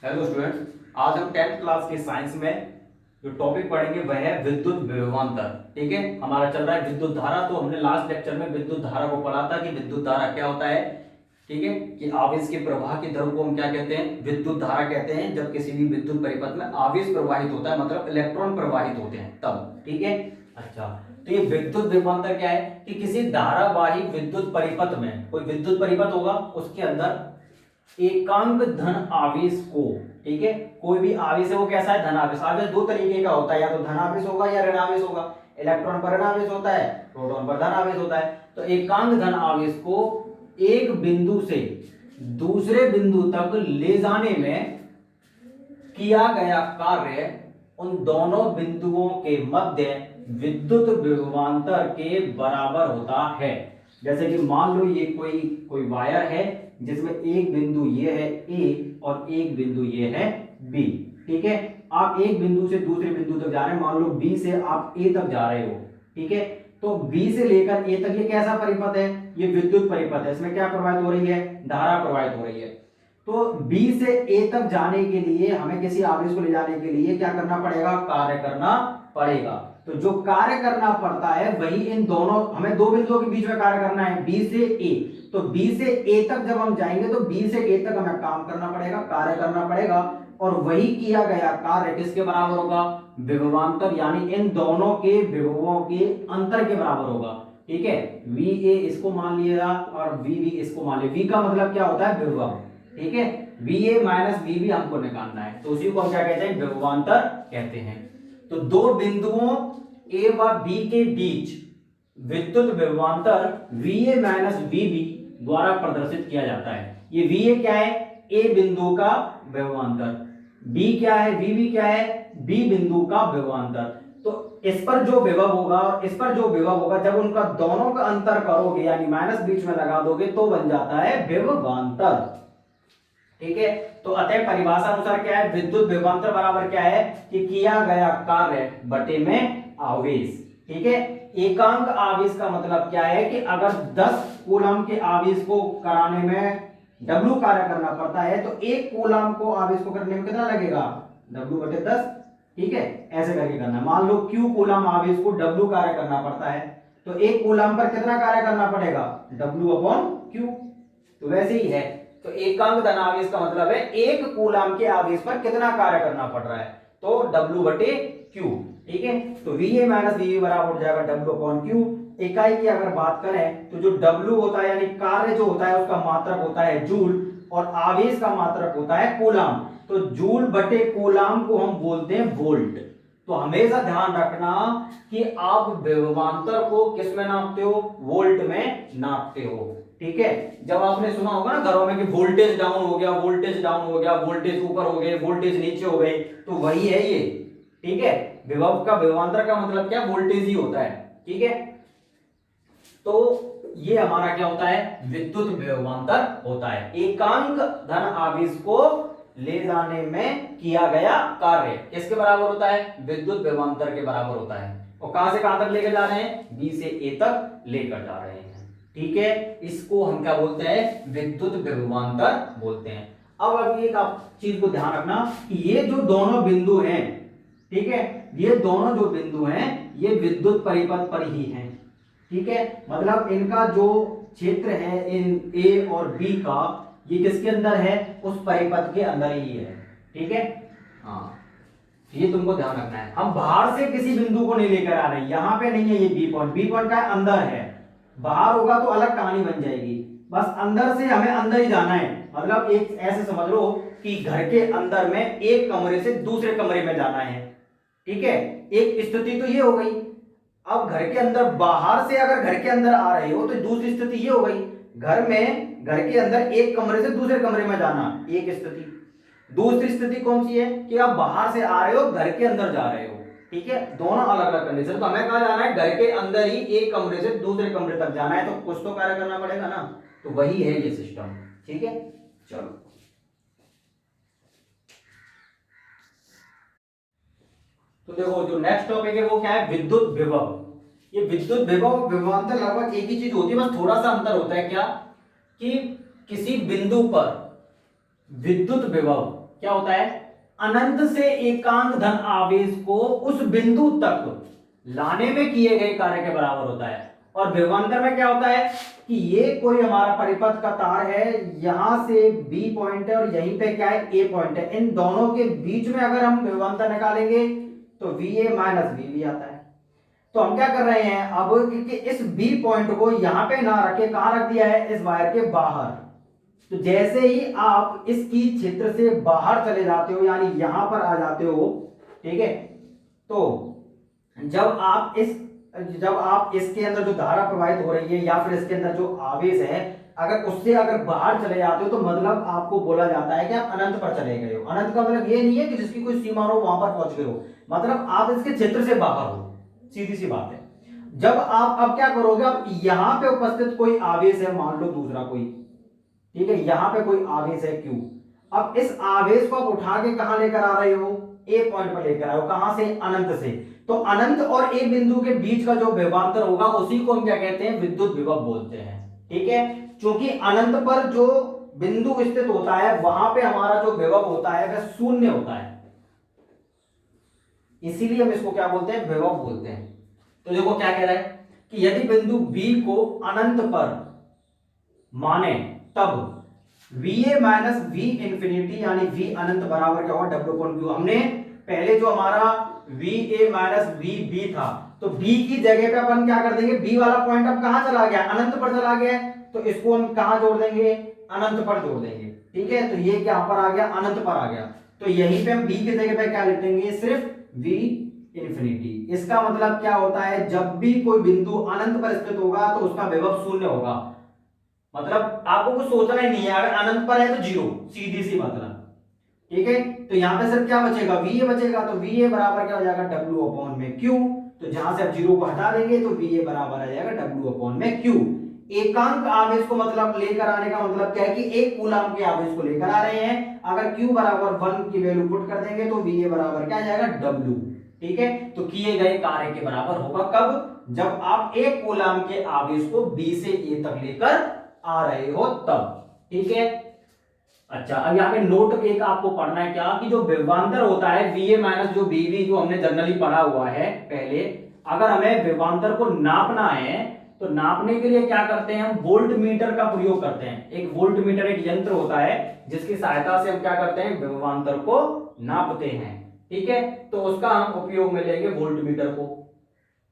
Hello students, आज हम 10th class के साइंस में जो टॉपिक पढ़ेंगे वह है विद्युत विभवांतर। ठीक है, हमारा चल रहा है विद्युत धारा। तो हमने लास्ट लेक्चर में विद्युत धारा को पढ़ा था कि विद्युत धारा क्या होता है। ठीक है, कि आवेश के प्रवाह की दर को हम क्या कहते हैं, विद्युत धारा कहते हैं। जब किसी भी विद्युत परिपथ में आवेश प्रवाहित होता है, मतलब इलेक्ट्रॉन प्रवाहित होते हैं तब। ठीक है, अच्छा, तो ये विद्युत विभवांतर क्या है कि किसी धारावाही विद्युत परिपथ में, कोई विद्युत परिपथ होगा उसके अंदर एकांक धन आवेश को, ठीक है, कोई भी आवेश है वो कैसा है, धन आवेश। आवेश दो तरीके का होता है, या तो धन आवेश होगा या ऋण आवेश होगा। इलेक्ट्रॉन पर ऋण आवेश होता है, प्रोटॉन पर धन आवेश होता है। तो एकांक धन आवेश को एक बिंदु से दूसरे बिंदु तक ले जाने में किया गया कार्य उन दोनों बिंदुओं के मध्य विद्युत विभवांतर के बराबर होता है। जैसे कि मान लो ये कोई वायर है जिसमें एक बिंदु ये है ए और एक बिंदु ये है बी। ठीक है, आप एक बिंदु से दूसरे बिंदु तक जा रहे हैं, मान लो बी से आप ए तक जा रहे हो। ठीक है, तो बी से लेकर ए तक ये कैसा परिपथ है, ये विद्युत परिपथ है। इसमें क्या प्रवाहित हो रही है, धारा प्रवाहित हो रही है। तो B से A तक जाने के लिए हमें किसी आवेश को ले जाने के लिए क्या करना पड़ेगा, कार्य करना पड़ेगा। तो जो कार्य करना पड़ता है वही इन दोनों, हमें दो बिंदुओं के बीच में कार्य करना है, B से A। तो B से A तक जब हम जाएंगे तो B से A तक हमें काम करना पड़ेगा, कार्य करना पड़ेगा। और वही किया गया कार्य किसके बराबर होगा, विभवांतर, यानी इन दोनों के विभवों के अंतर के बराबर होगा। ठीक है, VA इसको मान लिया और VB इसको मान लिया। V का मतलब क्या होता है, विभव। ठीक है, VA माइनस VB हमको निकालना है, तो उसी को हम क्या कहते हैं, विभवांतर कहते हैं। तो दो बिंदुओं A व B के बीच विद्युत विभवांतर VA माइनस VB द्वारा प्रदर्शित किया जाता है। ये VA क्या है, A बिंदु का विभवांतर, B क्या है, VB क्या है, B बिंदु का विभवांतर। तो इस पर जो विभव होगा और इस पर जो विभव होगा, जब उनका दोनों का अंतर करोगे यानी माइनस बीच में लगा दोगे तो बन जाता है विभवांतर। ठीक है, तो अतः परिभाषा अनुसार क्या है, विद्युत विभवांतर बराबर क्या है कि किया गया कार्य बटे में आवेश। ठीक है, एकांक आवेश का मतलब क्या है कि अगर 10 कूलम के आवेश को कराने में W कार्य करना पड़ता है तो एक कूलम को आवेश को करने में कितना लगेगा, W बटे 10। ठीक है, ऐसे करके करना है। मान लो Q कूलम आवेश को W कार्य करना पड़ता है तो एक कूलम पर कितना कार्य करना पड़ेगा, W अपॉन Q। तो वैसे ही है, तो एकांक धन आवेश का मतलब है एक कूलम के आवेश पर कितना कार्य करना पड़ रहा है, तो W बटे Q। ठीक है, तो VA माइनस VB बराबर हो जाएगा W अपॉन Q। इकाई की अगर बात करें तो जो W होता है यानी कार्य जो होता है उसका मात्रक होता है जूल और आवेश का मात्रक होता है कूलम। तो जूल बटे कूलम को हम बोलते हैं वोल्ट। तो हमेशा ध्यान रखना कि आप विभवांतर को किस में नापते हो, वोल्ट में नापते हो। ठीक है, जब आपने सुना होगा ना घरों में कि वोल्टेज डाउन हो गया, वोल्टेज डाउन हो गया, वोल्टेज ऊपर हो गए, वोल्टेज नीचे हो गए, तो वही है ये। ठीक है, विभव का विभवांतर का मतलब क्या, वोल्टेज ही होता है। ठीक है, तो ये हमारा क्या होता है, विद्युत विभवांतर होता है। एकांक धन आवेश को ले जाने में किया गया कार्य किसके बराबर होता है, विद्युत विभवांतर के बराबर होता है। और कहां से कहां तक लेकर जा रहे हैं, B से A तक लेकर जा रहे हैं। ठीक है, इसको हम क्या बोलते हैं, विद्युत विभवांतर बोलते हैं। अब अभी एक आप चीज को ध्यान रखना कि ये जो दोनों बिंदु हैं, ठीक है, ये दोनों जो बिंदु हैं ये विद्युत परिपथ पर ही हैं। ठीक है, मतलब इनका जो क्षेत्र है इन A और B का, ये किसके अंदर है, उस परिपथ के अंदर ही है। ठीक है, हाँ, ये तुमको ध्यान रखना है। हम बाहर से किसी बिंदु को नहीं लेकर आ रहे, यहां पे नहीं है ये बी पॉइंट का अंदर है। बाहर होगा तो अलग कहानी बन जाएगी, बस अंदर से हमें अंदर ही जाना है। मतलब एक ऐसे समझ लो कि घर के अंदर में एक कमरे से दूसरे कमरे में जाना है। ठीक है, एक स्थिति तो ये हो गई। अब घर के अंदर, बाहर से अगर घर के अंदर आ रहे हो तो दूसरी स्थिति ये हो गई, घर के अंदर एक कमरे से दूसरे कमरे में जाना, एक स्थिति। दूसरी स्थिति कौन सी है कि आप बाहर से आ रहे हो, घर के अंदर जा रहे हो। ठीक है, दोनों अलग अलग कंडीशन। तो हमें कहां जाना है, घर के अंदर ही एक कमरे से दूसरे कमरे तक जाना है, तो कुछ तो कार्य करना पड़ेगा ना, तो वही है ये सिस्टम। ठीक है, चलो तो देखो जो नेक्स्ट टॉपिक है वो क्या है, विद्युत विभव। ये विद्युत विभव विभवांतर लगभग एक ही चीज होती है, बस थोड़ा सा अंतर होता है क्या कि किसी बिंदु पर विद्युत विभव क्या होता है, अनंत से एकांक धन आवेश को उस बिंदु तक लाने में किए गए कार्य के बराबर होता है। और विभवांतर में क्या होता है कि ये कोई हमारा परिपथ का तार है, यहां से बी पॉइंट है और यहीं पे क्या है, ए पॉइंट है। इन दोनों के बीच में अगर हम विभवांतर निकालेंगे तो V A minus V B आता है। तो हम क्या कर रहे हैं अब कि इस बी पॉइंट को यहां पे ना रखे, कहां रख दिया है, इस वायर के बाहर। तो जैसे ही आप इसकी क्षेत्र से बाहर चले जाते हो, यानी यहां पर आ जाते हो, ठीक है, तो जब आप इसके अंदर जो धारा प्रवाहित हो रही है या फिर इसके अंदर जो आवेश है, अगर बाहर चले जाते हो तो मतलब आपको बोला जाता है कि आप अनंत पर चले गए हो। अनंत का मतलब ये नहीं है कि जिसकी कोई सीमा हो वहां पर पहुंच गए हो, मतलब आप इसके क्षेत्र से बाहर हो, सीधी सी बात है। जब आप अब क्या करोगे, अब यहां पे उपस्थित कोई आवेश है, मान लो दूसरा कोई, ठीक है, यहां पे कोई आवेश है Q। अब इस आवेश को आप उठा के कहां लेकर आ रहे हो, ए पॉइंट पर लेकर आए हो, कहां से, अनंत से। तो अनंत और ए बिंदु के बीच का जो विभवांतर होगा उसी को हम क्या कहते हैं, विद्युत विभव बोलते हैं। ठीक है, क्योंकि अनंत पर जो बिंदु स्थित होता है वहां पे हमारा जो विभव होता है वह शून्य होता है, इसीलिए हम इसको क्या बोलते हैं, विभव बोलते हैं। तो देखो क्या कह रहा है कि यदि बिंदु बी को अनंत पर माने तब VA माइनस वी इंफिनिटी यानी V अनंत बराबर क्या होगा, W/Q। हमने पहले जो हमारा VA माइनस VB था, तो B की जगह पे अपन क्या कर देंगे, B वाला पॉइंट अब कहां चला गया, अनंत पर चला गया, तो इसको हम कहां जोड़ देंगे, अनंत पर जोड़ देंगे। ठीक है, तो ये क्या पर आ गया, अनंत पर आ गया। तो यहीं पे हम B की जगह पे क्या लिख देंगे, सिर्फ V इंफिनिटी। इसका मतलब क्या होता है, जब भी कोई बिंदु अनंत पर स्थित होगा तो उसका विभव शून्य होगा। मतलब आपको कुछ सोचना ही नहीं है, अगर अनंत पर है तो जीरो, सीधी सी मतलब। ठीक है, तो यहां पे सिर्फ क्या बचेगा, VA बचेगा। तो VA बराबर क्या हो जाएगा, W/Q। तो जहां से आप जीरो को हटा देंगे तो VA बराबर आ जाएगा W/Q। एकांक आवेश को मतलब लेकर आने का मतलब क्या है कि एक कूलम के आवेश को लेकर आ रहे हैं। अगर Q बराबर 1 की वैल्यू पुट कर देंगे तो VA बराबर क्या आ जाएगा, W। ठीक है, तो किए गए कार्य के बराबर होगा कब, जब आप एक कूलम के आवेश को B से A तक लेकर आ रहे हो तब। ठीक है, अच्छा, अब यहाँ पे नोट एक आपको पढ़ना है क्या, कि जो विभवांतर होता है VA माइनस जो VB, जो हमने जनरली पढ़ा हुआ है पहले, अगर हमें विभवांतर को नापना है तो नापने के लिए क्या करते हैं, हम वोल्ट मीटर का प्रयोग करते हैं। एक वोल्ट मीटर एक यंत्र होता है जिसकी सहायता से हम क्या करते हैं, विभवांतर को नापते हैं। ठीक है, तो उसका हम उपयोग में लेंगे वोल्ट मीटर को।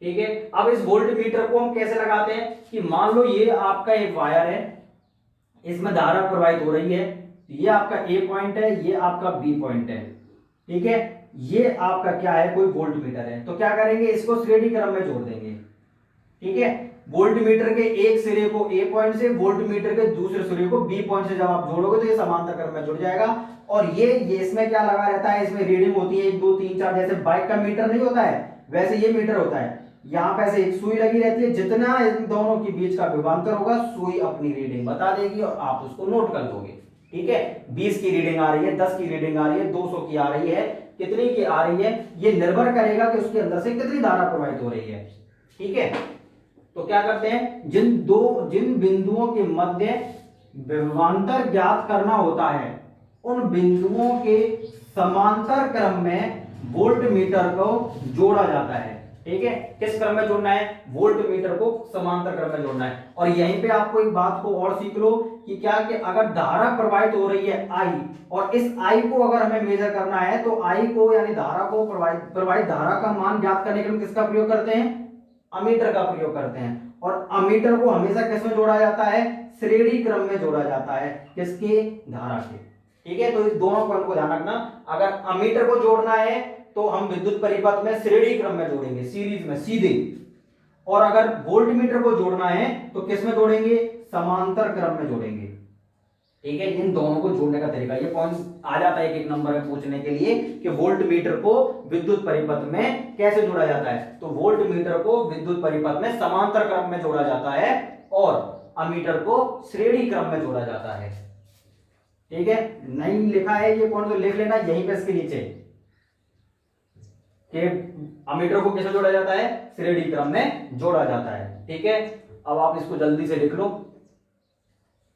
ठीक है, अब इस वोल्ट मीटर को हम कैसे लगाते हैं कि मान लो ये आपका एक वायर है, इसमें धारा प्रवाहित हो रही है, ये आपका ए पॉइंट है, ये आपका बी पॉइंट है। ठीक है, ये आपका क्या है, कोई वोल्ट मीटर है। तो क्या करेंगे, इसको श्रेणी क्रम में जोड़ देंगे। ठीक है, वोल्ट मीटर के एक सिरे को ए पॉइंट से, वोल्ट मीटर के दूसरे सिरे को बी पॉइंट से जब आप जोड़ोगे तो ये समांतर क्रम में जुड़ जाएगा। और ये इसमें क्या लगा रहता है, इसमें रीडिंग होती है 1 2 3 4, जैसे बाइक का मीटर नहीं होता है वैसे ये मीटर होता है। यहां पे ऐसे एक सुई लगी रहती है, जितना इन दोनों के बीच का विभवांतर होगा सुई अपनी रीडिंग बता देगी और आप उसको नोट कर दोगे। ठीक है, 20 की रीडिंग आ रही है, 10 की रीडिंग आ रही है, 200 की आ रही है, कितनी की आ रही है, ये निर्भर करेगा कि उसके अंदर से कितनी धारा प्रवाहित हो रही है। ठीक है, तो क्या करते हैं, जिन बिंदुओं के मध्य विभवांतर ज्ञात करना होता है उन बिंदुओं के समांतर क्रम में वोल्ट मीटर को जोड़ा जाता है। ठीक है, किस क्रम में जोड़ना है, वोल्ट मीटर को समांतर क्रम में जोड़ना है। और यहीं पे आपको एक बात को और सीख लो कि क्या, कि अगर धारा प्रवाहित हो रही है I, और इस I को अगर हमें मेजर करना है तो I को यानी धारा को प्रवाहित धारा का मान ज्ञात करने के लिए किसका प्रयोग करते हैं, अमीटर का प्रयोग करते हैं। और अमीटर को हमेशा किसमें जोड़ा जाता है, श्रेणी क्रम में जोड़ा जाता है, किसके, धारा के। ठीक है, तो इस दोनों पॉइंट को ध्यान रखना। अगर अमीटर को जोड़ना है तो हम विद्युत परिपथ में श्रेणी क्रम में जोड़ेंगे, सीरीज में सीधे। और अगर वोल्ट मीटर को जोड़ना है तो किस में जोड़ेंगे, समांतर क्रम में जोड़ेंगे। ठीक है, इन दोनों को जोड़ने का तरीका, ये पॉइंट आ जाता है एक नंबर में पूछने के लिए कि वोल्ट मीटर को विद्युत परिपथ में कैसे जोड़ा जाता है। तो वोल्ट मीटर को विद्युत परिपथ में समांतर क्रम में जोड़ा जाता है और अमीटर को श्रेणी क्रम में जोड़ा जाता है। ठीक है, नहीं लिखा है ये पॉइंट तो लिख लेना यहीं पे इसके नीचे कि अमीटर को कैसे जोड़ा जाता है, श्रेणी क्रम में जोड़ा जाता है। ठीक है, अब आप इसको जल्दी से लिख लो,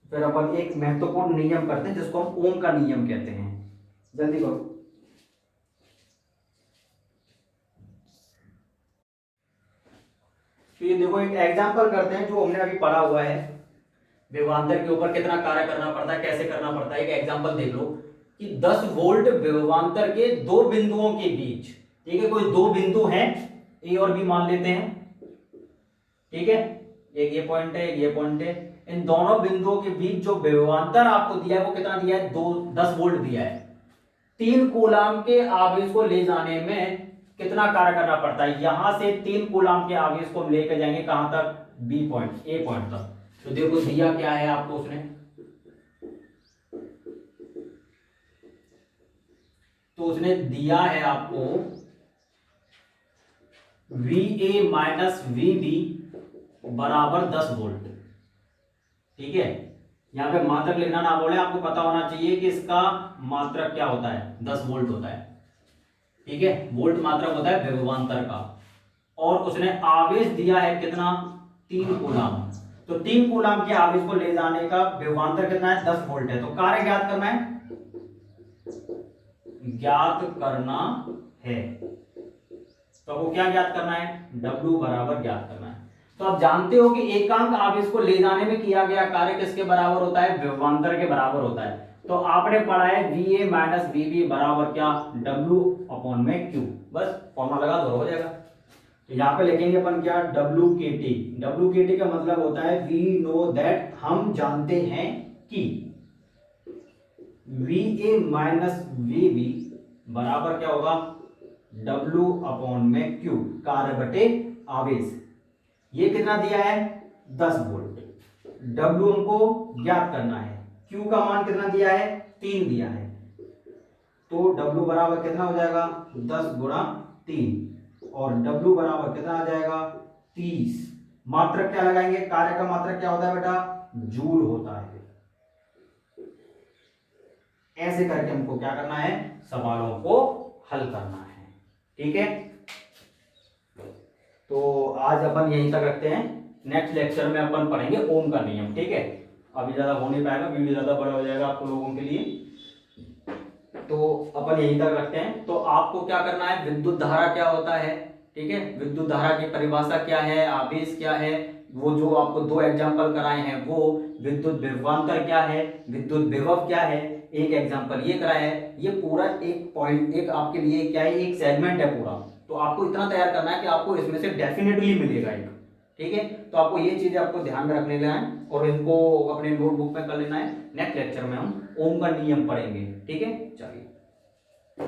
फिर अपन एक महत्वपूर्ण नियम करते हैं जिसको हम ओम का नियम कहते हैं। जल्दी करो। तो ये देखो एक एग्जांपल करते हैं जो हमने अभी पढ़ा हुआ है, विभवांतर के ऊपर कितना कार्य करना पड़ता है, कैसे करना पड़ता है। एक एग्जांपल देख लो कि 10 वोल्ट विभवांतर के दो बिंदुओं के बीच, ठीक है, कोई दो बिंदु हैं, ए और बी मान लेते हैं, ठीक है, एक ये पॉइंट है, एक ये पॉइंट है। इन दोनों बिंदुओं के बीच जो विभवांतर आपको दिया है वो कितना दिया है, 10 वोल्ट दिया है। 3 कूलाम के आवेश को ले जाने में कितना कार्य करना पड़ता है, यहां से 3 कूलाम के आवेश को हम लेकर जाएंगे कहां तक, बी पॉइंट, ए पॉइंट तक। तो देखो दिया क्या है आपको उसने, तो उसने दिया है आपको VA माइनस VB बराबर 10 वोल्ट, ठीक है। यहां पे मात्रक लिखना ना बोले, आपको पता होना चाहिए कि इसका मात्रक क्या होता है, 10 वोल्ट होता है, ठीक है। वोल्ट मात्रक होता है विभवांतर का। और उसने आवेश दिया है कितना, 3 कूलाम। तो 3 कूलाम के आवेश को ले जाने का विभवांतर कितना है, 10 वोल्ट है। तो कार्य ज्ञात करना है, तो वो क्या ज्ञात करना है, W बराबर ज्ञात करना है। तो आप जानते हो कि एकांक आवेश को ले जाने में किया गया कार्य किसके बराबर होता है, विभवांतर के बराबर होता है। तो आपने पढ़ा है VA माइनस VB बराबर क्या, W अपॉन में Q, बस फॉर्मूला लगा दो हो जाएगा। तो यहाँ पे लिखेंगे अपन क्या, WKT का मतलब होता है वी नो दैट, हम जानते हैं कि VA माइनस VB बराबर क्या होगा, W अपॉन में Q, कार्य बटे आवेश। ये कितना दिया है, 10 वोल्ट। W हमको ज्ञात करना है, Q का मान कितना दिया है, 3 दिया है। तो W बराबर कितना हो जाएगा, 10 गुणा 3, और W बराबर कितना आ जाएगा, 30। मात्रक क्या लगाएंगे, कार्य का मात्रक क्या होता है बेटा, जूल होता है। ऐसे करके हमको क्या करना है, सवालों को हल करना है, ठीक है। तो आज अपन यहीं तक रखते हैं, नेक्स्ट लेक्चर में अपन पढ़ेंगे ओम का नियम, ठीक है। अभी ज्यादा हो नहीं पाएगा, वीडियो ज्यादा बड़ा हो जाएगा आपको लोगों के लिए, तो अपन यहीं तक रखते हैं। तो आपको क्या करना है, विद्युत धारा क्या होता है, ठीक है, विद्युत धारा की परिभाषा क्या है, आवेश क्या है, वो जो आपको 2 एग्जाम्पल कराए हैं वो, विद्युत विभवांतर क्या है, विद्युत विभव क्या है, एक एग्जाम्पल ये कराया है। ये पूरा एक पॉइंट, एक आपके लिए क्या है, एक सेगमेंट है पूरा। तो आपको इतना तैयार करना है कि आपको इसमें से डेफिनेटली मिलेगा एक, ठीक है। तो आपको ये चीजें आपको ध्यान में रख लेना है और इनको अपने नोटबुक में कर लेना है। नेक्स्ट लेक्चर में हम ओम का नियम पढ़ेंगे, ठीक है, चलिए।